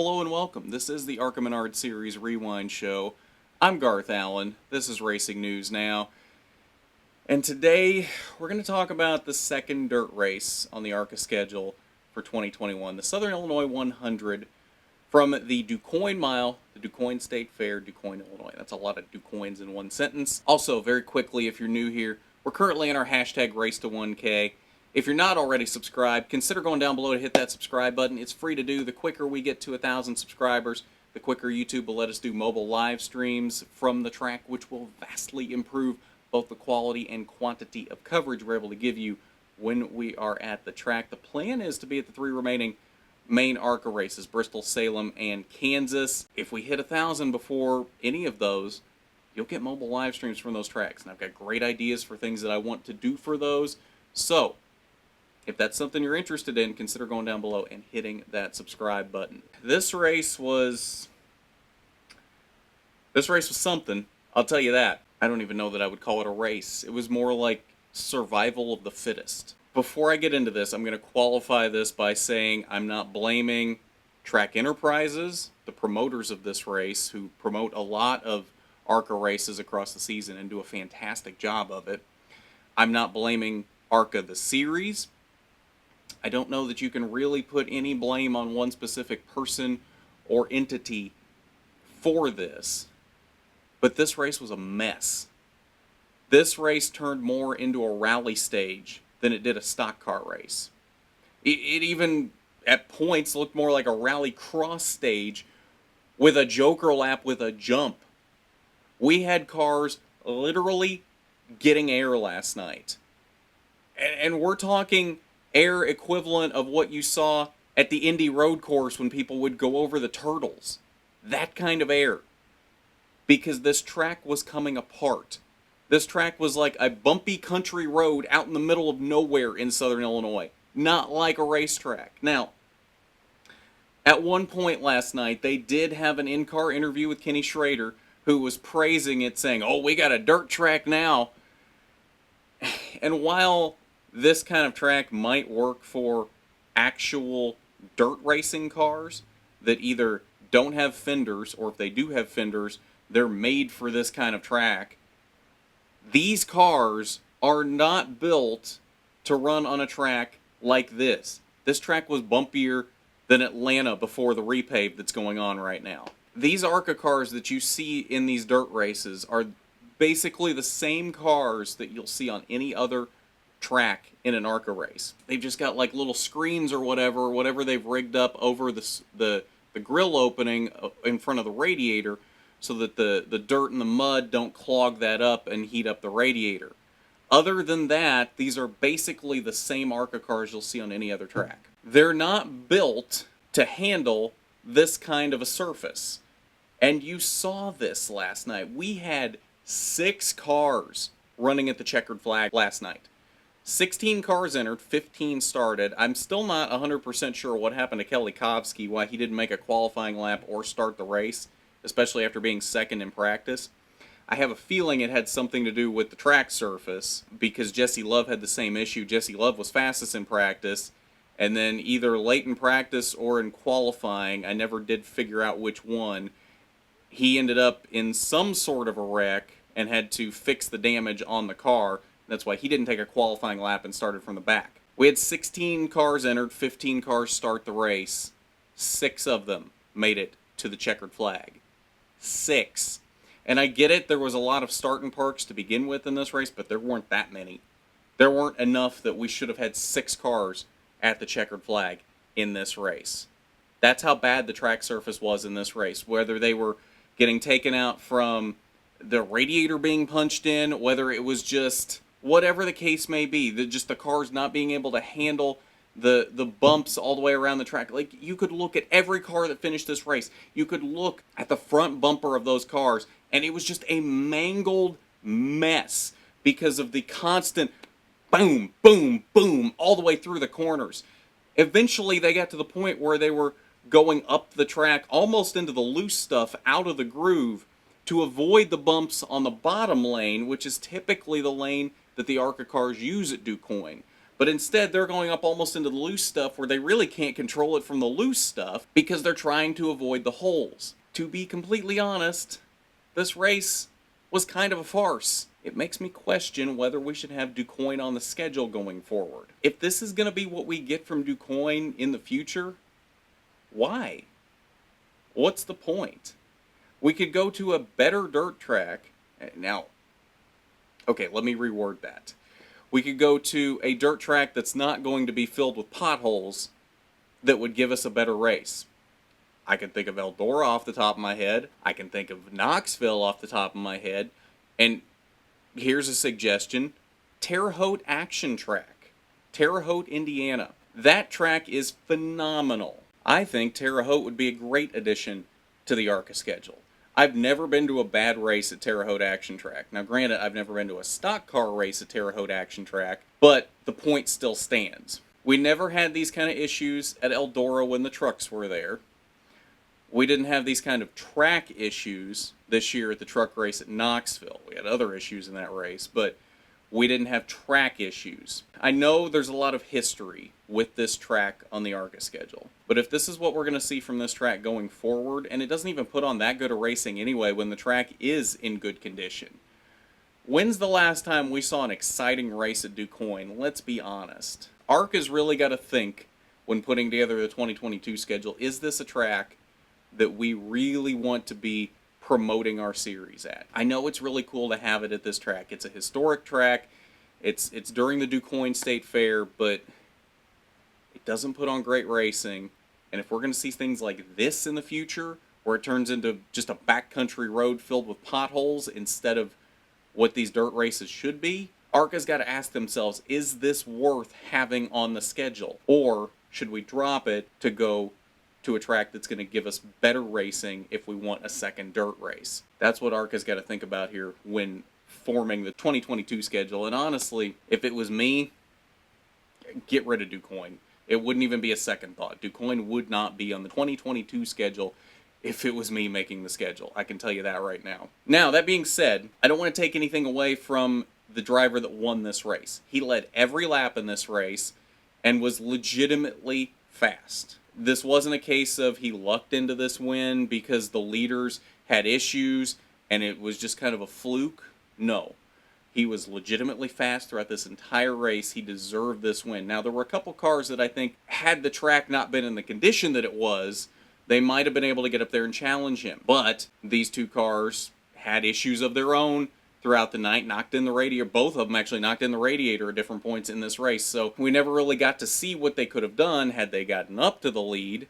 Hello and welcome. This is the ARCA Menard Series Rewind Show. I'm Garth Allen. This is Racing News Now. And today we're going to talk about the second dirt race on the ARCA schedule for 2021. The Southern Illinois 100 from the DuQuoin Mile, the DuQuoin State Fair, DuQuoin, Illinois. That's a lot of DuQuoins in one sentence. Also, very quickly, if you're new here, we're currently in our hashtag Race to 1K. If you're not already subscribed, consider going down below to hit that subscribe button. It's free to do. The quicker we get to 1,000 subscribers, the quicker YouTube will let us do mobile live streams from the track, which will vastly improve both the quality and quantity of coverage we're able to give you when we are at the track. The plan is to be at the three remaining main ARCA races, Bristol, Salem, and Kansas. If we hit 1,000 before any of those, you'll get mobile live streams from those tracks. And I've got great ideas for things that I want to do for those. So, if that's something you're interested in, consider going down below and hitting that subscribe button. This race was something, I'll tell you that. I don't even know that I would call it a race. It was more like survival of the fittest. Before I get into this, I'm going to qualify this by saying I'm not blaming Track Enterprises, the promoters of this race, who promote a lot of ARCA races across the season and do a fantastic job of it. I'm not blaming ARCA the series. I don't know that you can really put any blame on one specific person or entity for this. But this race was a mess. This race turned more into a rally stage than it did a stock car race. It even, at points, looked more like a rally cross stage with a joker lap with a jump. We had cars literally getting air last night. And we're talking air equivalent of what you saw at the Indy Road Course when people would go over the turtles. That kind of air. Because this track was coming apart. This track was like a bumpy country road out in the middle of nowhere in Southern Illinois. Not like a racetrack. Now, at one point last night, they did have an in-car interview with Kenny Schrader, who was praising it, saying, "Oh, we got a dirt track now." And while this kind of track might work for actual dirt racing cars that either don't have fenders, or if they do have fenders, they're made for this kind of track. These cars are not built to run on a track like this. This track was bumpier than Atlanta before the repave that's going on right now. These ARCA cars that you see in these dirt races are basically the same cars that you'll see on any other track in an ARCA race. They've just got like little screens or whatever they've rigged up over the grill opening in front of the radiator so that the dirt and the mud don't clog that up and heat up the radiator. Other than that, these are basically the same ARCA cars you'll see on any other track. They're not built to handle this kind of a surface. And you saw this last night. We had 6 cars running at the checkered flag last night. 16 cars entered, 15 started. I'm still not 100% sure what happened to Kelly Kovsky, why he didn't make a qualifying lap or start the race, especially after being second in practice. I have a feeling it had something to do with the track surface, because Jesse Love had the same issue. Jesse Love was fastest in practice, and then either late in practice or in qualifying, I never did figure out which one, he ended up in some sort of a wreck and had to fix the damage on the car. That's why he didn't take a qualifying lap and started from the back. We had 16 cars entered, 15 cars start the race. 6 of them made it to the checkered flag. 6. And I get it, there was a lot of start and parks to begin with in this race, but there weren't that many. There weren't enough that we should have had 6 cars at the checkered flag in this race. That's how bad the track surface was in this race. Whether they were getting taken out from the radiator being punched in, whether it was just whatever the case may be, just the cars not being able to handle the bumps all the way around the track. Like, you could look at every car that finished this race. You could look at the front bumper of those cars, and it was just a mangled mess because of the constant boom, boom, boom all the way through the corners. Eventually, they got to the point where they were going up the track almost into the loose stuff out of the groove to avoid the bumps on the bottom lane, which is typically the lane that the ARCA cars use at DuQuoin. But instead, they're going up almost into the loose stuff where they really can't control it from the loose stuff because they're trying to avoid the holes. To be completely honest, this race was kind of a farce. It makes me question whether we should have DuQuoin on the schedule going forward. If this is going to be what we get from DuQuoin in the future, why? What's the point? We could go to a better dirt track. Now, okay, let me reword that. We could go to a dirt track that's not going to be filled with potholes that would give us a better race. I can think of Eldora off the top of my head. I can think of Knoxville off the top of my head. And here's a suggestion. Terre Haute Action Track. Terre Haute, Indiana. That track is phenomenal. I think Terre Haute would be a great addition to the ARCA schedule. I've never been to a bad race at Terre Haute Action Track. Now, granted, I've never been to a stock car race at Terre Haute Action Track, but the point still stands. We never had these kind of issues at Eldora when the trucks were there. We didn't have these kind of track issues this year at the truck race at Knoxville. We had other issues in that race, but we didn't have track issues. I know there's a lot of history with this track on the ARCA schedule, but if this is what we're going to see from this track going forward, and it doesn't even put on that good a racing anyway when the track is in good condition. When's the last time we saw an exciting race at DuQuoin? Let's be honest. ARCA's really got to think when putting together the 2022 schedule, is this a track that we really want to be promoting our series at? I know it's really cool to have it at this track. It's a historic track. It's during the DuQuoin State Fair, but it doesn't put on great racing. And if we're going to see things like this in the future, where it turns into just a backcountry road filled with potholes instead of what these dirt races should be, ARCA's got to ask themselves, is this worth having on the schedule? Or should we drop it to go to a track that's going to give us better racing if we want a second dirt race? That's what ARCA's got to think about here when forming the 2022 schedule. And honestly, if it was me, get rid of DuQuoin. It wouldn't even be a second thought. DuQuoin would not be on the 2022 schedule if it was me making the schedule. I can tell you that right now. Now, that being said, I don't want to take anything away from the driver that won this race. He led every lap in this race and was legitimately fast. This wasn't a case of he lucked into this win because the leaders had issues and it was just kind of a fluke. No. He was legitimately fast throughout this entire race. He deserved this win. Now, there were a couple cars that I think, had the track not been in the condition that it was, they might have been able to get up there and challenge him. But these two cars had issues of their own throughout the night, knocked in the radiator. Both of them actually knocked in the radiator at different points in this race. So we never really got to see what they could have done had they gotten up to the lead.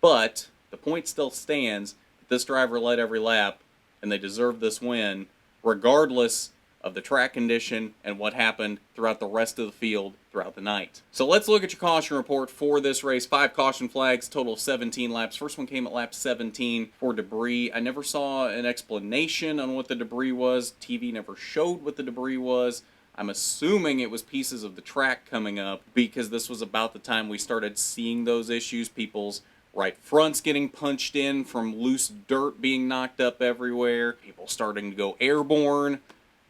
But the point still stands. This driver led every lap, and they deserved this win, regardless of the track condition and what happened throughout the rest of the field throughout the night. So let's look at your caution report for this race. 5 caution flags, total of 17 laps. First one came at lap 17 for debris. I never saw an explanation on what the debris was. TV never showed what the debris was. I'm assuming it was pieces of the track coming up because this was about the time we started seeing those issues. People's right fronts getting punched in from loose dirt being knocked up everywhere. People starting to go airborne.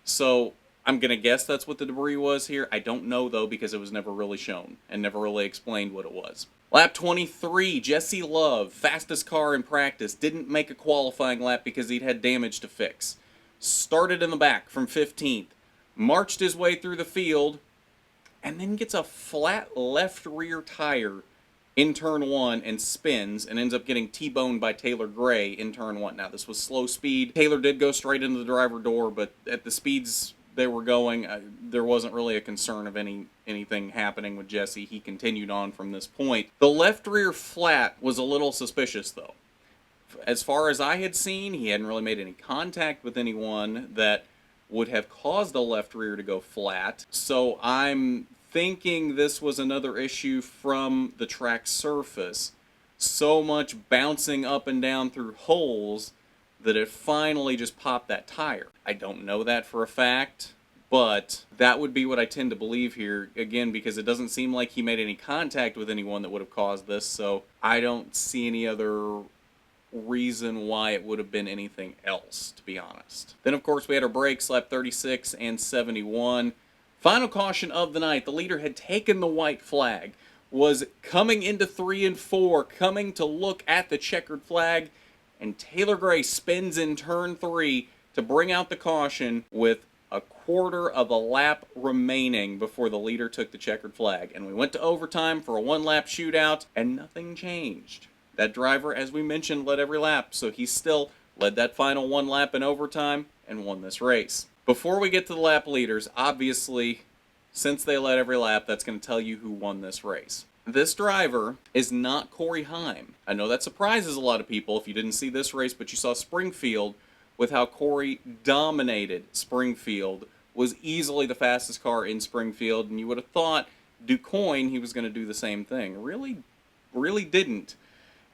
So I'm going to guess that's what the debris was here. I don't know, though, because it was never really shown and never really explained what it was. Lap 23, Jesse Love, fastest car in practice, didn't make a qualifying lap because he'd had damage to fix. Started in the back from 15th, marched his way through the field, and then gets a flat left rear tire in turn 1 and spins and ends up getting T-boned by Taylor Gray in turn 1. Now, this was slow speed. Taylor did go straight into the driver door, but at the speeds they were going, there wasn't really a concern of anything happening with Jesse. He continued on from this point. The left rear flat was a little suspicious, though. As far as I had seen, he hadn't really made any contact with anyone that would have caused the left rear to go flat. So I'm thinking this was another issue from the track surface. So much bouncing up and down through holes that it finally just popped that tire. I don't know that for a fact, but that would be what I tend to believe here, again, because it doesn't seem like he made any contact with anyone that would have caused this, so I don't see any other reason why it would have been anything else, to be honest. Then, of course, we had our brakes, lap 36 and 71. Final caution of the night. The leader had taken the white flag, was coming into 3 and 4, coming to look at the checkered flag, and Taylor Gray spins in turn 3 to bring out the caution with a quarter of a lap remaining before the leader took the checkered flag. And we went to overtime for a 1-lap shootout, and nothing changed. That driver, as we mentioned, led every lap, so he still led that final 1 lap in overtime and won this race. Before we get to the lap leaders, obviously, since they led every lap, that's going to tell you who won this race. This driver is not Corey Heim. I know that surprises a lot of people if you didn't see this race, but you saw Springfield with how Corey dominated Springfield, was easily the fastest car in Springfield, and you would have thought DuQuoin, he was going to do the same thing. Really didn't.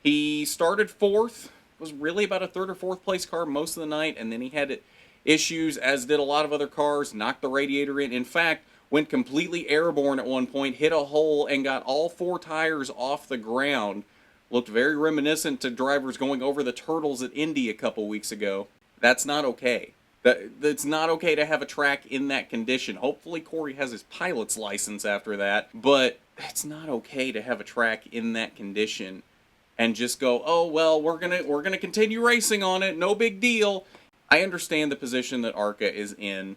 He started 4th, was really about a 3rd or 4th place car most of the night, and then he had issues, as did a lot of other cars, knocked the radiator in. In fact, went completely airborne at one point, hit a hole, and got all 4 tires off the ground. Looked very reminiscent to drivers going over the turtles at Indy a couple weeks ago. That's not okay. It's not okay to have a track in that condition. Hopefully Corey has his pilot's license after that, but it's not okay to have a track in that condition and just go, oh well, we're gonna continue racing on it, no big deal. I understand the position that ARCA is in.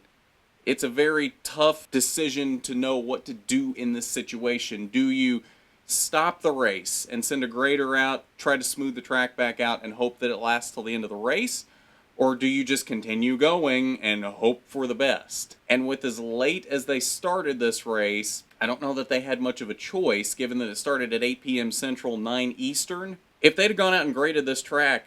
It's a very tough decision to know what to do in this situation. Do you stop the race and send a grader out, try to smooth the track back out, and hope that it lasts till the end of the race? Or do you just continue going and hope for the best? And with as late as they started this race, I don't know that they had much of a choice, given that it started at 8 p.m. Central, 9 Eastern. If they'd have gone out and graded this track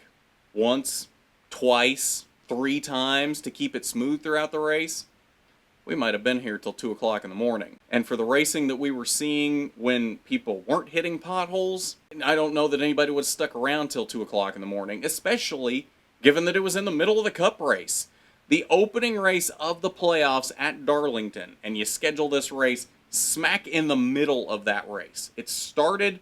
once, twice, 3 times to keep it smooth throughout the race, we might have been here till 2 o'clock in the morning. And for the racing that we were seeing when people weren't hitting potholes, I don't know that anybody would have stuck around till 2 o'clock in the morning, especially given that it was in the middle of the Cup race. The opening race of the playoffs at Darlington, and you schedule this race smack in the middle of that race. It started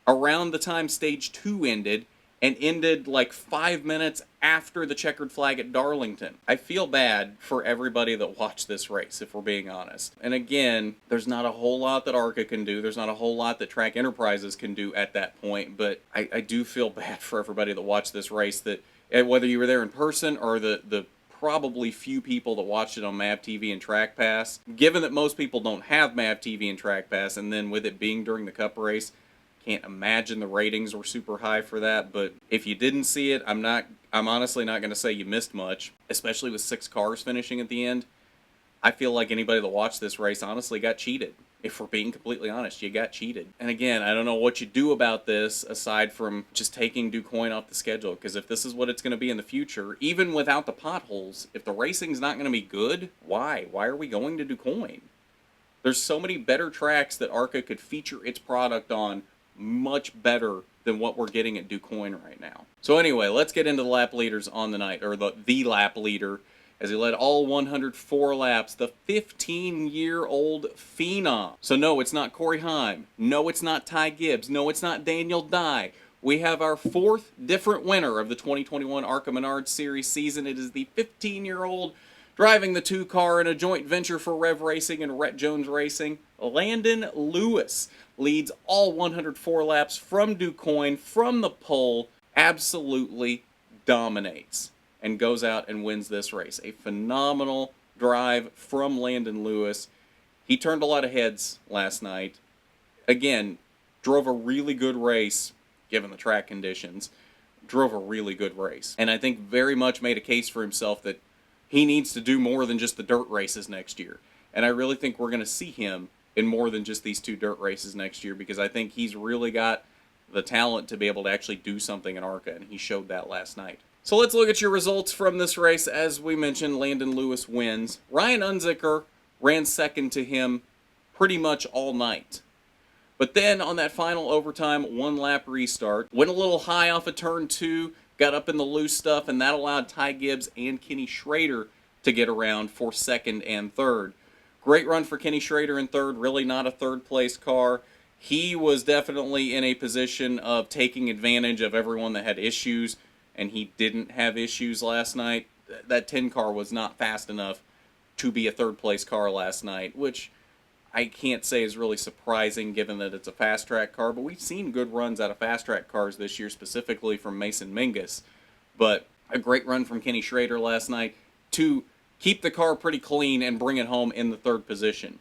around the time Stage 2 ended, and ended like 5 minutes after the checkered flag at Darlington. I feel bad for everybody that watched this race, if we're being honest. And again, there's not a whole lot that ARCA can do. There's not a whole lot that Track Enterprises can do at that point, but I do feel bad for everybody that watched this race, that whether you were there in person or the probably few people that watched it on MAV TV and Track Pass. Given that most people don't have MAV TV and Track Pass, and then with it being during the Cup race, can't imagine the ratings were super high for that. But if you didn't see it, I'm honestly not going to say you missed much, especially with 6 cars finishing at the end. I feel like anybody that watched this race honestly got cheated. If we're being completely honest, you got cheated. And again, I don't know what you do about this aside from just taking DuQuoin off the schedule, because if this is what it's going to be in the future, even without the potholes, if the racing's not going to be good, why? Why are we going to DuQuoin? There's so many better tracks that ARCA could feature its product on much better than what we're getting at DuQuoin right now. So anyway, let's get into the lap leaders on the night, or the lap leader, as he led all 104 laps, the 15-year-old phenom. So no, it's not Corey Heim. No, it's not Ty Gibbs. No, it's not Daniel Dye. We have our 4th different winner of the 2021 ARCA Menards Series season. It is the 15-year-old driving the 2-car in a joint venture for Rev Racing and Rhett Jones Racing. Landon Lewis leads all 104 laps from DuQuoin, from the pole, absolutely dominates, and goes out and wins this race. A phenomenal drive from Landon Lewis. He turned a lot of heads last night. Again, drove a really good race, given the track conditions. Drove a really good race. And I think very much made a case for himself that he needs to do more than just the dirt races next year. And I really think we're going to see him in more than just these 2 dirt races next year, because I think he's really got the talent to be able to actually do something in ARCA, and he showed that last night. So let's look at your results from this race. As we mentioned, Landon Lewis wins. Ryan Unzicker ran second to him pretty much all night. But then on that final overtime 1-lap restart, went a little high off of turn 2, got up in the loose stuff, and that allowed Ty Gibbs and Kenny Schrader to get around for 2nd and 3rd. Great run for Kenny Schrader in 3rd, really not a 3rd place car. He was definitely in a position of taking advantage of everyone that had issues, and he didn't have issues last night. That 10 car was not fast enough to be a third-place car last night, which I can't say is really surprising given that it's a fast-track car, but we've seen good runs out of fast-track cars this year, specifically from Mason Mingus. But a great run from Kenny Schrader last night to keep the car pretty clean and bring it home in the third position.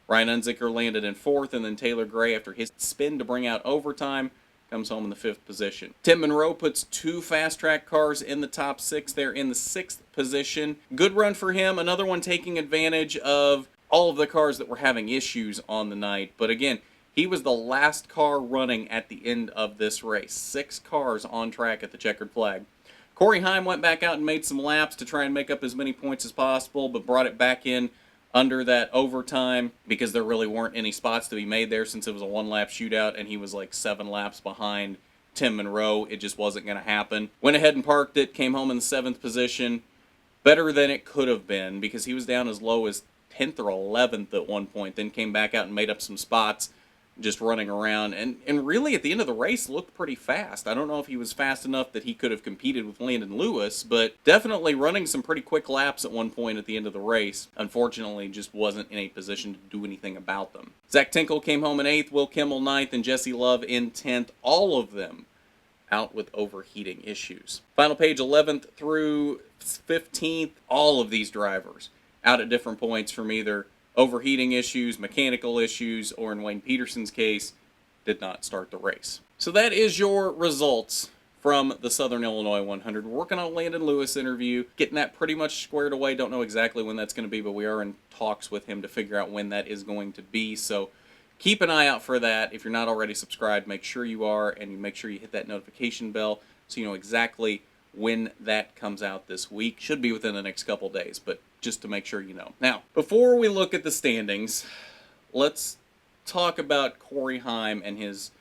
Ryan Unzicker landed in fourth, and then Taylor Gray, after his spin to bring out overtime, comes home in the fifth position. Tim Monroe puts two fast-track cars in the top six. They're in the sixth position. Good run for him. Another one taking advantage of all of the cars that were having issues on the night. But again, he was the last car running at the end of this race. 6 cars on track at the checkered flag. Corey Heim went back out and made some laps to try and make up as many points as possible, but brought it back in under that overtime because there really weren't any spots to be made there since it was a one-lap shootout and he was like 7 laps behind Tim Monroe. It just wasn't going to happen. Went ahead and parked it, came home in the 7th position. Better than it could have been because he was down as low as 10th or 11th at one point, then came back out and made up some spots just running around, and really at the end of the race looked pretty fast. I don't know if he was fast enough that he could have competed with Landon Lewis, but definitely running some pretty quick laps at one point at the end of the race. Unfortunately, just wasn't in a position to do anything about them. Zach Tinkle came home in 8th, Will Kimmel 9th, and Jesse Love in 10th. All of them out with overheating issues. Final page 11th through 15th, all of these drivers out at different points from either overheating issues, mechanical issues, or in Wayne Peterson's case, did not start the race. So that is your results from the Southern Illinois 100. We're working on a Landon Lewis interview, getting that pretty much squared away. Don't know exactly when that's going to be, but we are in talks with him to figure out when that is going to be. So keep an eye out for that. If you're not already subscribed, make sure you are, and you make sure you hit that notification bell so you know exactly when that comes out this week. Should be within the next couple days, but just to make sure you know. Now, before we look at the standings, let's talk about Corey Heim and his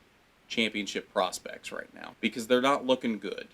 championship prospects right now, because they're not looking good.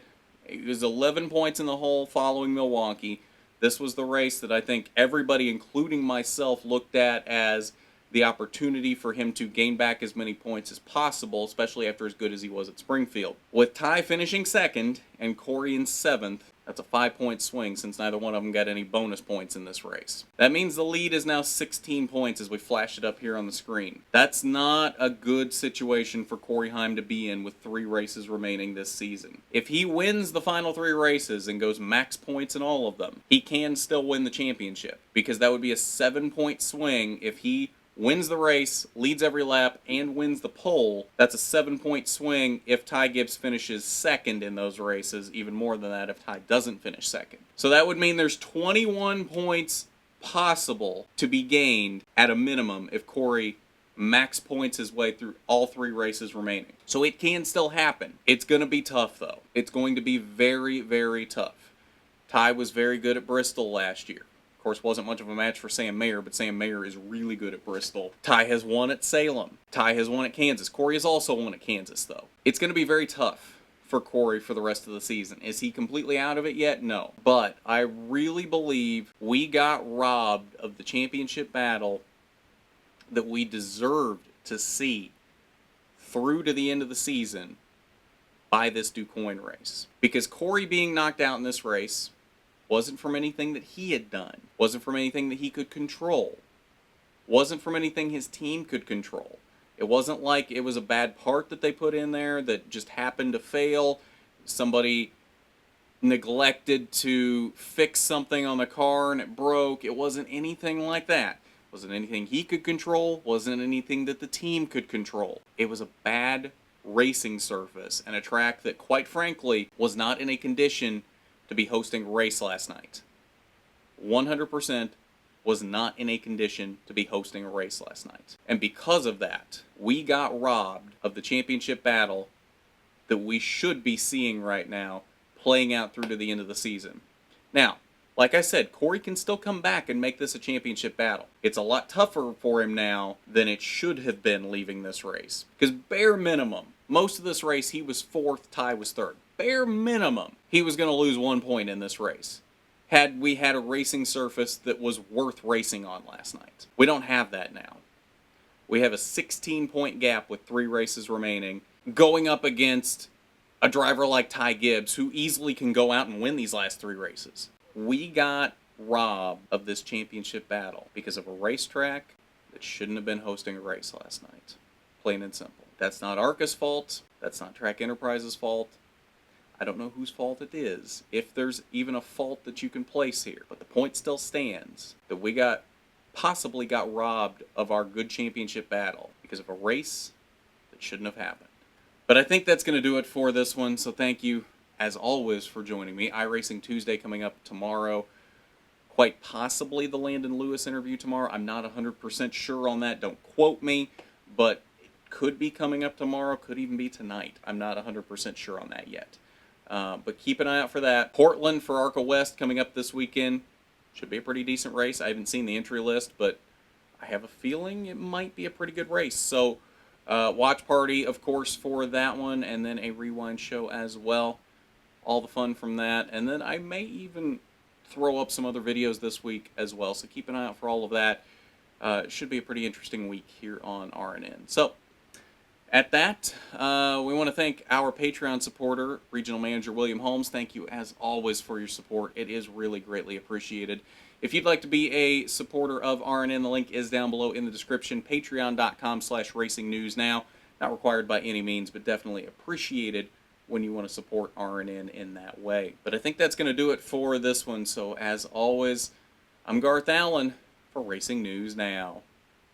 He was 11 points in the hole following Milwaukee. This was the race that I think everybody, including myself, looked at as the opportunity for him to gain back as many points as possible, especially after as good as he was at Springfield. With Ty finishing second and Corey in 7th, that's a 5-point swing since neither one of them got any bonus points in this race. That means the lead is now 16 points as we flash it up here on the screen. That's not a good situation for Corey Heim to be in with 3 races remaining this season. If he wins the final 3 races and goes max points in all of them, he can still win the championship, because that would be a 7-point swing if he wins the race, leads every lap, and wins the pole. That's a 7-point swing if Ty Gibbs finishes second in those races, even more than that if Ty doesn't finish second. So that would mean there's 21 points possible to be gained at a minimum if Corey max points his way through all 3 races remaining. So it can still happen. It's going to be tough, though. It's going to be very, very tough. Ty was very good at Bristol last year. Of course, wasn't much of a match for Sam Mayer, but Sam Mayer is really good at Bristol. Ty has won at Salem. Ty has won at Kansas. Corey has also won at Kansas, though. It's going to be very tough for Corey for the rest of the season. Is he completely out of it yet? No. But I really believe we got robbed of the championship battle that we deserved to see through to the end of the season by this DuQuoin race. Because Corey being knocked out in this race wasn't from anything that he had done. Wasn't from anything that he could control. Wasn't from anything his team could control. It wasn't like it was a bad part that they put in there that just happened to fail. Somebody neglected to fix something on the car and it broke. It wasn't anything like that. It wasn't anything he could control. Wasn't anything that the team could control. It was a bad racing surface and a track that, quite frankly, was not in a condition to be hosting a race last night. 100% was not in a condition to be hosting a race last night. And because of that, we got robbed of the championship battle that we should be seeing right now playing out through to the end of the season. Now, like I said, Corey can still come back and make this a championship battle. It's a lot tougher for him now than it should have been leaving this race. Because bare minimum, most of this race he was 4th, Ty was 3rd. Bare minimum, he was going to lose 1 point in this race had we had a racing surface that was worth racing on last night. We don't have that now. We have a 16-point gap with 3 races remaining, going up against a driver like Ty Gibbs, who easily can go out and win these last 3 races. We got robbed of this championship battle because of a racetrack that shouldn't have been hosting a race last night. Plain and simple. That's not ARCA's fault. That's not Track Enterprise's fault. I don't know whose fault it is, if there's even a fault that you can place here. But the point still stands that we possibly got robbed of our good championship battle because of a race that shouldn't have happened. But I think that's going to do it for this one, so thank you, as always, for joining me. iRacing Tuesday coming up tomorrow. Quite possibly the Landon Lewis interview tomorrow. I'm not 100% sure on that. Don't quote me, but it could be coming up tomorrow, could even be tonight. I'm not 100% sure on that yet. But keep an eye out for that. Portland for ARCA West coming up this weekend. Should be a pretty decent race. I haven't seen the entry list, but I have a feeling it might be a pretty good race. So watch party, of course, for that one, and then a rewind show as well. All the fun from that. And then I may even throw up some other videos this week as well. So keep an eye out for all of that. It should be a pretty interesting week here on RNN. So at that, we want to thank our Patreon supporter, Regional Manager William Holmes. Thank you, as always, for your support. It is really greatly appreciated. If you'd like to be a supporter of RNN, the link is down below in the description. Patreon.com/RacingNewsNow. Not required by any means, but definitely appreciated when you want to support RNN in that way. But I think that's going to do it for this one. So, as always, I'm Garth Allen for Racing News Now.